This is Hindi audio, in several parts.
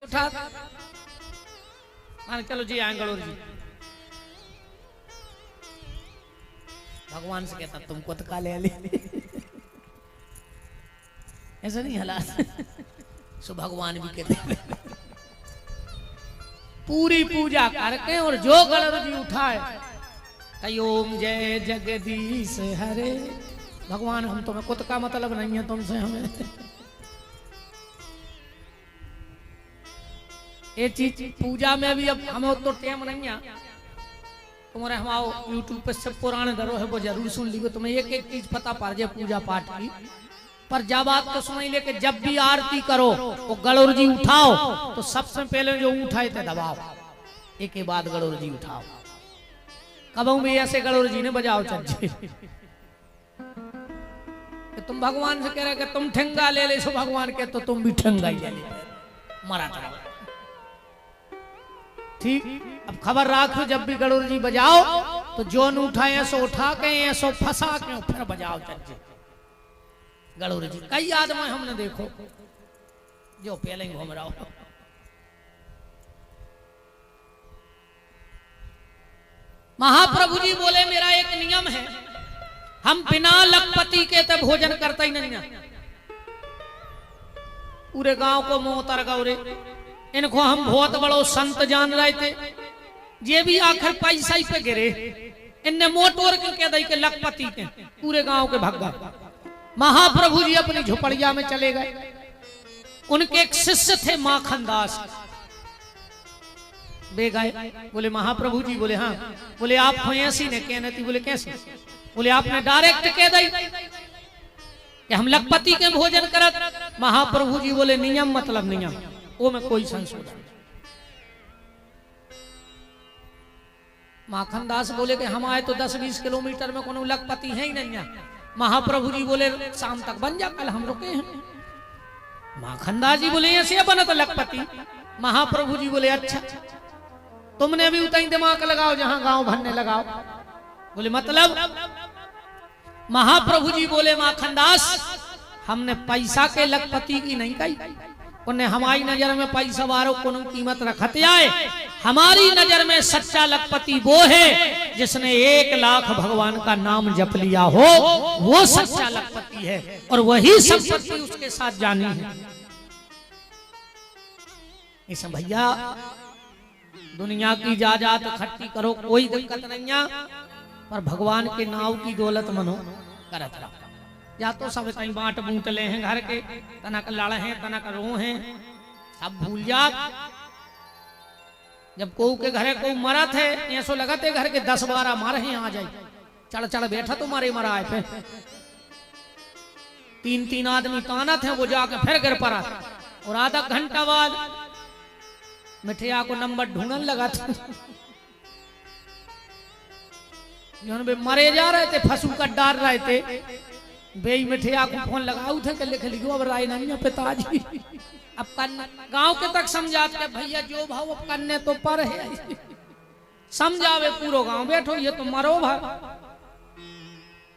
उठा मान चलो जी आए गड़ोर जी, भगवान से कहता तुमको तो काले आले ऐसा नहीं हला सो भगवान भी कहते पूरी पूजा करके और जो गड़ोर जी उठाए कई ओम जय जगदीश हरे। भगवान हम तुम्हें कुत का मतलब नहीं है तुमसे, हमें ये चीज पूजा में भी अब हमें तो टाइम नहीं है। तुम्हारे हम यूट्यूब पे सब पुराने धरो है वो जरूर सुन लीजिए, तुम्हें एक एक चीज पता पड़ जाए पूजा पाठ की। पर जब बात तो सुनाई लेके जब भी आरती करो वो गड़ोर जी उठाओ तो सबसे पहले जो उठाए थे दबाओ, एक के बाद गड़ोर जी उठाओ। कबू भी ऐसे गड़ोर जी ने बजाओ चर्चे तुम भगवान से कह रहे कि तुम ठेंगा ले ले, सो भगवान के तो तुम भी ठेंगा ही ले ले मरा था। ठीक, अब खबर रखो जब भी गड़ोर जी बजाओ तो जो न उठाए ऐसो उठा के ऐसो फंसा के फिर बजाओ चर्चे गड़ोर जी। कई आदमी हमने देखो जो पहले ही घूम रहा हो। महाप्रभु जी बोले मेरा एक नियम है, हम बिना लखपति के तो भोजन करता ही नहीं है। पूरे गांव को मुंह उतर गौरे, इनको हम बहुत बड़ो संत जान रहे थे, ये भी आखिर पैसा ही पे गिरे। इनने मोटोर के कह दी के लखपति के पूरे गांव के भगवा। महाप्रभु जी अपनी झोपड़िया में चले गए। उनके एक शिष्य थे माखन दास, वे गए बोले महाप्रभु जी, बोले हाँ, बोले आप ऐसी ने कहने थी, बोले कैसे, बोले आपने डायरेक्ट कह दी कि हम लखपति के भोजन करत। महाप्रभु जी बोले नियम मतलब नियम, वो में कोई संशोधन। माखन दास बोले कि हम आए तो 10-20 किलोमीटर में कोनो लखपति है ही नहीं है। महाप्रभु जी बोले शाम तक बन जा, कल हम रुके हैं। माखन दास जी बोले ऐसे बना तो लखपति। महाप्रभु जी बोले अच्छा, तुमने भी उतना ही दिमाग लगाओ जहां गांव भरने लगाओ। बोले मतलब? महाप्रभु जी बोले माखन दास हमने पैसा के लखपति की नहीं कही, उन्हें हमारी नजर में पैसा वारों को कीमत रखते आए। हमारी नजर में सच्चा लखपति वो है जिसने 1 लाख भगवान का नाम जप लिया हो, वो सच्चा लखपति है और वही संपत्ति उसके साथ जानी है। इस भैया दुनिया की जायदाद खट्टी करो कोई दिक्कत नहीं है, पर भगवान के नाव की दौलत मनो करत रहो। या तो सब कहीं बांट बूट ले हैं घर के, तनक लड़ हैं तनक रो हैं, सब भूल जा। जब को के घरे को मरत है ऐसो लगते घर के 10-12 मारे हैं आ जाए, चढ़ चढ़ बैठा तो मारे मरा है। 3-3 आदमी तानत है, वो जाके फिर गिर पड़ा और आधा घंटा बाद मिठिया को नंबर ढूंढने लगा था। बे मरे जा रहे थे, फंसू कर डाल रहे थे, बे मिठिया को फोन लगाऊ थे कि लिख लिखो अब राय नहीं है पिताजी। अब गांव के तक समझाते भैया जो भाव अब करने तो पर है, समझावे पूरा गांव बैठो ये तो मरो भाई।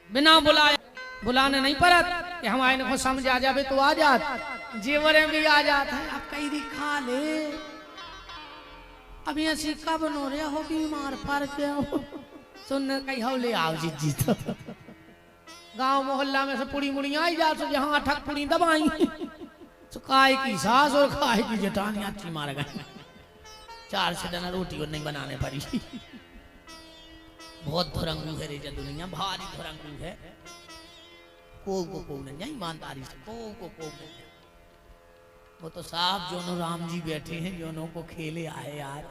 बिना बुलाए बुलाने नहीं पड़ा कि हम आए को समझ आ जावे तो आ जात, जेवरे भी आ जाता है। अब कई दिखा ले अभी ऐसी कब नो रहे हो बीमार पड़ गए सुनने कही हो ले आओ जी तो गांव मोहल्ला में से पुड़ी मुड़ी आई जा तो जहां अठक पुड़ी दबाई तो काय की सास और काय की जेठानी अच्छी मार गए। 4 से डना रोटी और नहीं बनाने पड़ी। बहुत धुरंगू है रे दुनिया, भारी धुरंगू है। को नहीं ईमानदारी से को नहीं। वो तो साहब जोनो राम जी बैठे हैं, जोनो को खेले आए यार,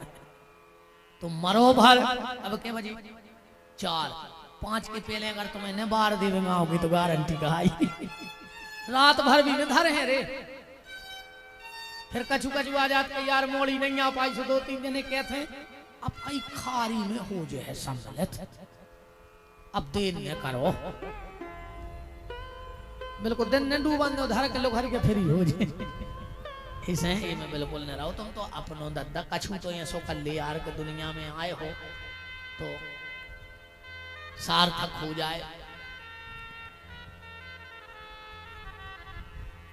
तो मरो भर। अब क्या बजे 4-5 के पहले अगर तुम्हें न बार देवे में आओगी तो गारंटी कहाई रात भर भी न धरे हैं रे। फिर कछु आ जाते यार मोड़ी नहीं आ पाई, 2-3 जने कहते हैं अब कई खारी में हो जाए सम्मिलित, अब देर न करो। बिल्कुल दिन न डूबा धर के लोग हर के फिर हो जाए। इसे ये मैं बिल्कुल न रहो, तुम तो अपनो दद्दा कछु तो ये सो कर ले यार के दुनिया में आए हो तो सार्थक हो जाए।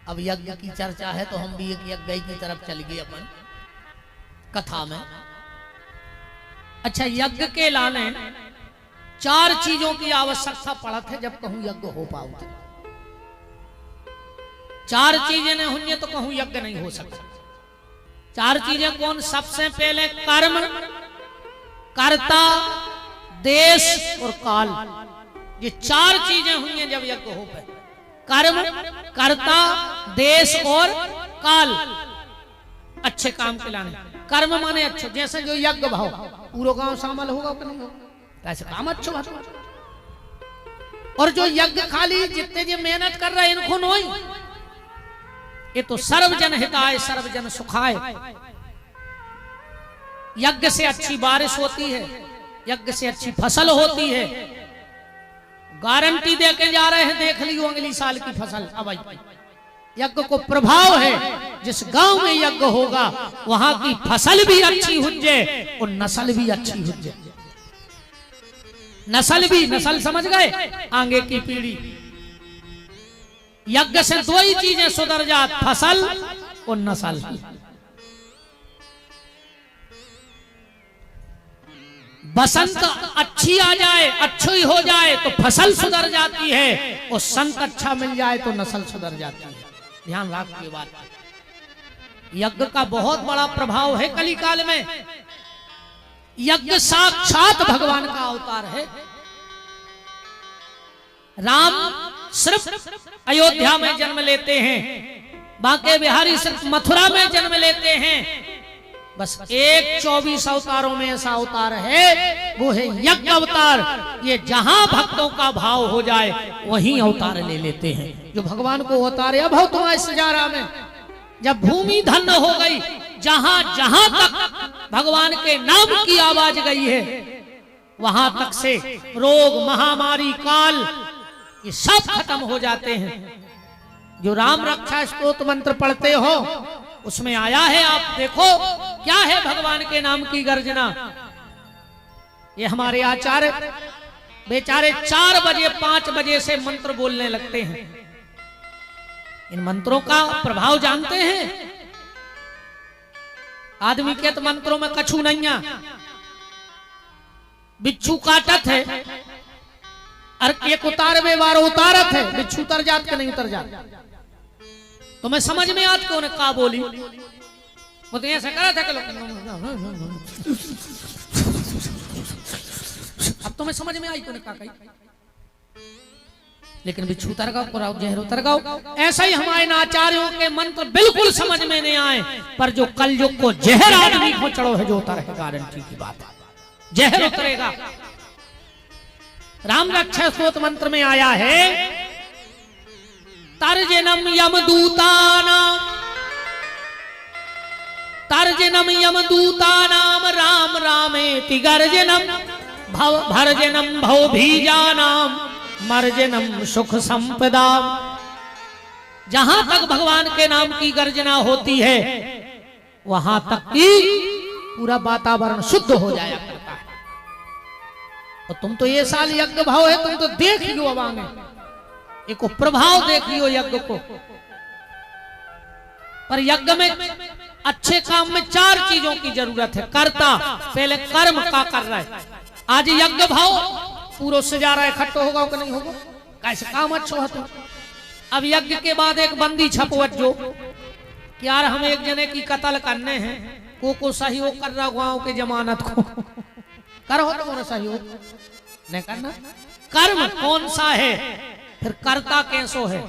अब यज्ञ की चर्चा है तो हम भी एक यज्ञ की तरफ चल गए अपन। कथा में। अच्छा, यज्ञ के लाने 4 चीजों की आवश्यकता पड़त है जब कहूं यज्ञ हो पाओ। 4 चीजें नहीं होंगी तो कहूं यज्ञ नहीं हो सकता। 4 चीजें कौन? सबसे पहले कर्म, कर्ता, देश और काल। ये 4 चीजें होंगी जब यज्ञ हो पाए। कर्म, कर्ता, देश और काल। अच्छे काम के लाने। कर्म माने अच्छे, जैसे जो यज्ञ भाव पूरा गांव शामिल होगा कि नहीं होगा, ऐसे काम अच्छो भाव। और जो यज्ञ खाली जितने जो मेहनत कर रहे हैं इनको नहीं, ये तो सर्वजन हिताय सर्वजन सुखाय। यज्ञ से अच्छी बारिश होती है, यज्ञ से अच्छी फसल होती है। गारंटी देके जा रहे हैं, देख लियो अगली साल की फसल। अब यज्ञ को प्रभाव है, जिस गांव में यज्ञ होगा वहां की फसल भी अच्छी हो जाए और नस्ल भी अच्छी हो जाए। नस्ल समझ गए? आगे की पीढ़ी। यज्ञ से 2 ही चीजें सुधर जात, फसल और नस्ल। बसंत अच्छी आ जाए, अच्छी ही हो जाए तो फसल सुधर जाती है, और संत अच्छा मिल जाए तो नस्ल सुधर जाती है। ध्यान रख ये बात। यज्ञ का बहुत बड़ा प्रभाव है कली काल में। यज्ञ साक्षात भगवान का अवतार है। राम सिर्फ अयोध्या में जन्म लेते हैं, बांके बिहारी सिर्फ मथुरा में जन्म लेते हैं। बस एक 24 अवतारों में ऐसा अवतार है, वो है यज्ञ अवतार। ये जहां भक्तों का भाव हो जाए वहीं अवतार ले लेते हैं। जो भगवान को अवतार है। अब हो तुम्हारे सजारा में जब भूमि धन्य हो गई, जहां जहां तक भगवान के नाम की आवाज गई है, वहां तक से रोग, महामारी, काल ये सब खत्म हो जाते हैं। जो राम रक्षा स्तोत्र मंत्र पढ़ते हो उसमें आया है, आप देखो क्या है भगवान के नाम की गर्जना। ये हमारे आचार्य बेचारे 4 बजे 5 बजे से मंत्र बोलने लगते हैं। इन मंत्रों का प्रभाव जानते हैं? आदमी के तो मंत्रों में कछु नहीं है। बिच्छू काटत है और एक उतारवे बार उतारत है, बिच्छू उतर जात के नहीं उतर जात। तो मैं समझ में आज क्यों ने का बोली, वो तो ऐसा करा था कि अब तो मैं समझ में आई क्यों ने का कही। लेकिन बिच्छू उतर गाओ, जहर उतर गाओ। ऐसा ही हमारे आचार्यों के मंत्र बिल्कुल समझ में नहीं आए, पर जो कलयुग को जहर आदमी को चढ़ो है जो उतर है, गारंटी की बात है, जहर उतरेगा। राम रक्षा स्तोत्र मंत्र में आया है, तर्जनम यमदूतानाम, तर्जनम यमदूतानाम राम रामेति गर्जनम, भर्जनम भवभीजानाम, मर्जनम सुख संपदा। जहां तक भगवान के नाम की गर्जना होती है वहां तक की पूरा वातावरण शुद्ध हो जाया करता है। और तुम तो ये साल यज्ञ भाव है, तुम तो देख लियो अब आगे एक प्रभाव देख लियो यज्ञ को। पर यज्ञ में अच्छे काम में 4 चीजों की जरूरत है। कर्ता पहले कर्म का कर रहा है। आज यज्ञ भाव पूरा से जा रहा है, इकट्ठा होगा कि नहीं होगा, कैसे काम अच्छा होता। अब यज्ञ के बाद एक बंदी छपवत जो कि यार हम एक जने की कत्ल करने हैं, को सहयोग कर रहा गांव के जमानत को करो, तुम्हारा सहयोग नहीं करना। कर्म कौन सा है, फिर कर्ता कैसो है,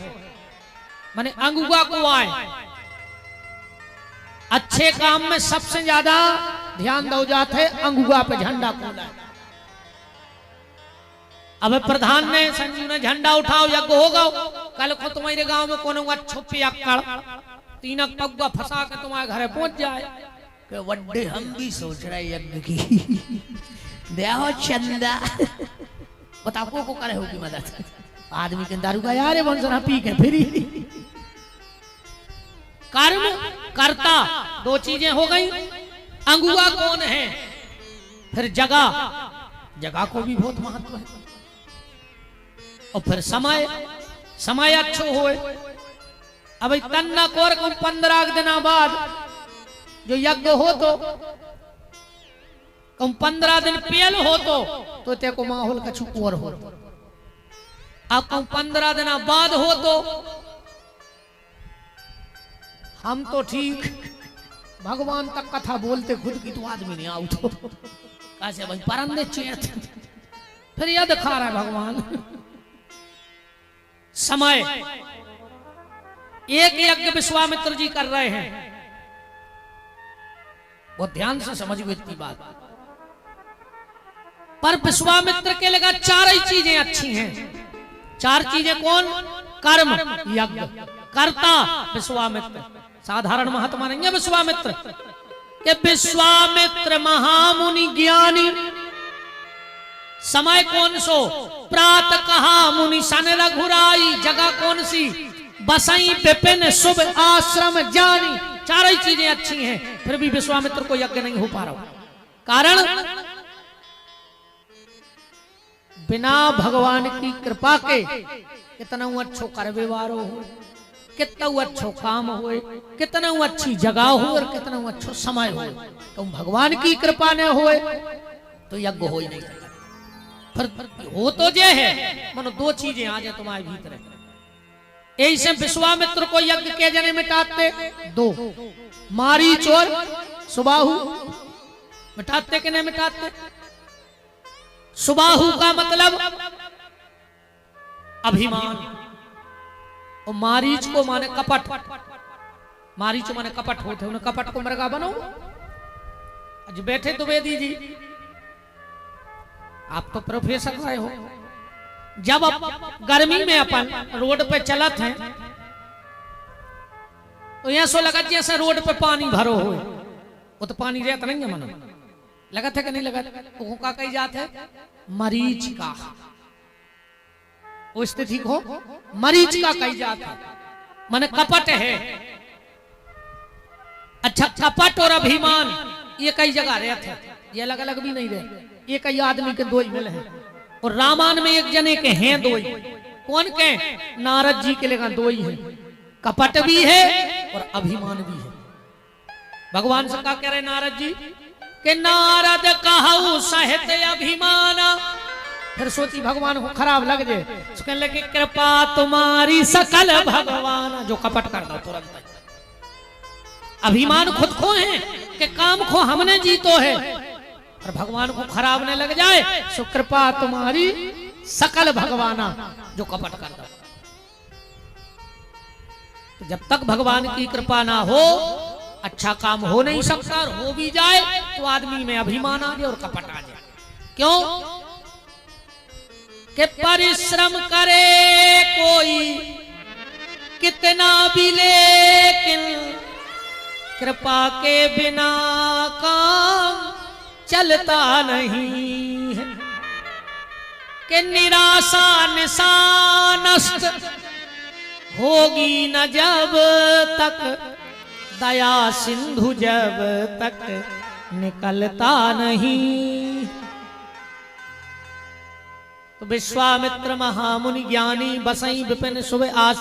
माने अंगुआ को आए। अच्छे काम में सबसे ज्यादा ध्यान दो जाते अंगुआ पे झंडा खोला। अब प्रधान ने संजू ने झंडा उठाओ, यज्ञ होगा। कल को तुम्हारे गांव में कोनो छुपी अक्कड़ 3 पगुआ फंसा के तुम्हारे घर पहुंच जाए कि वड्डे हम भी सोच रहे यज्ञ की देहो चंदा, बताओ को करे होगी मदद। आदमी के दारू का यार वंशना पी के फिरी। कर्म कर्ता 2 चीजें हो गई। अंगुआ कौन है, फिर जगह, जगह को भी बहुत महत्व है, और फिर समय, समय अच्छो होए। अब तन्ना कोर को 15 दिन बाद जो यज्ञ हो तो कम 15 दिन पेल हो तो ते को माहौल कछु और हो। अब कम 15 दिन बाद हो तो हम तो ठीक भगवान तक कथा बोलते खुद की तो आदमी नहीं आउ तो कैसे भाई परंदे चेत फिर यह दिखा रहा है भगवान। समय एक यज्ञ विश्वामित्र जी कर रहे हैं, बहुत ध्यान से समझिए इतनी बात। पर विश्वामित्र के लगा 4 ही चीजें अच्छी हैं। 4 चीजें कौन? कर्म, यज्ञ, कर्ता विश्वामित्र। साधारण महात्मा नहीं है विश्वामित्र के। विश्वामित्र महामुनि ज्ञानी, समय कौन सो? प्रात कहा मुनि सन रघुराई। जगह कौन सी? बसई विपिन शुभ आश्रम जानी। 4 ही चीजें अच्छी हैं, फिर भी विश्वामित्र को यज्ञ नहीं हो पा रहा। कारण बिना भगवान की कृपा के कितना अच्छो कर व्यवहार हो, कितना अच्छो काम हो, कितना अच्छी जगह हो और कितना अच्छो समय हो, तुम भगवान की कृपा न हो तो यज्ञ हो ही नहीं सकता। फिर हो तो जे है मानो 2 चीजें आ जाए तुम्हारे भीतर। ऐसे विश्वामित्र को यज्ञ के जने मिटाते 2, मारीच और सुबाहु। मिटाते कि नहीं मिटाते? सुबाहु का मतलब अभिमान और मारीच को माने कपट। मारीच माने कपट होते, उन्हें कपट को मृगा बनो। आज बैठे द्विवेदी जी, आप तो प्रोफेसर रहे हो। जब गर्मी में अपन रोड पे चलत हैं तो यहां सो लगा जैसे रोड पे पानी भरो हो, वो तो पानी रहता नहीं है मनो। लगा था कि नहीं लगा? वो का कही जात है मरीच का। वो स्थिति को मरीच का कही जात है, माने कपट है। अच्छा, कपट और अभिमान ये कई जगह रहते हैं, ये अलग अलग भी नहीं रहे। ये कई आदमी के 2 ही मिल है। और रामायण में एक जने के हैं 2 ही। कौन के? नारद जी के लिए 2 ही है, कपट भी है और अभिमान भी है। भगवान से क्या कह रहे नारद जी के नारद कहु सहित अभिमाना। फिर सोची भगवान को खराब लग जाए, कहने लगे कृपा तुम्हारी सकल भगवान। जो कपट कर दो तुरंत। अभिमान खुद को है कि काम को हमने जीतो है, और भगवान को खराब न लग जाए सो कृपा तुम्हारी सकल भगवाना। जो कपट कर दो। तो जब तक भगवान की कृपा ना हो अच्छा काम हो नहीं सकता, और हो भी जाए तो आदमी में अभिमान आ जाए और कपट आ जाए। क्यों? कि परिश्रम करे कोई कितना भी, लेकिन कृपा के बिना काम चलता नहीं है। कि निराशा निशा नष्ट होगी न जब तक, दया सिंधु जब तक निकलता नहीं। तो विश्वामित्र महामुनि ज्ञानी बसई विपिन शुभ आश्रम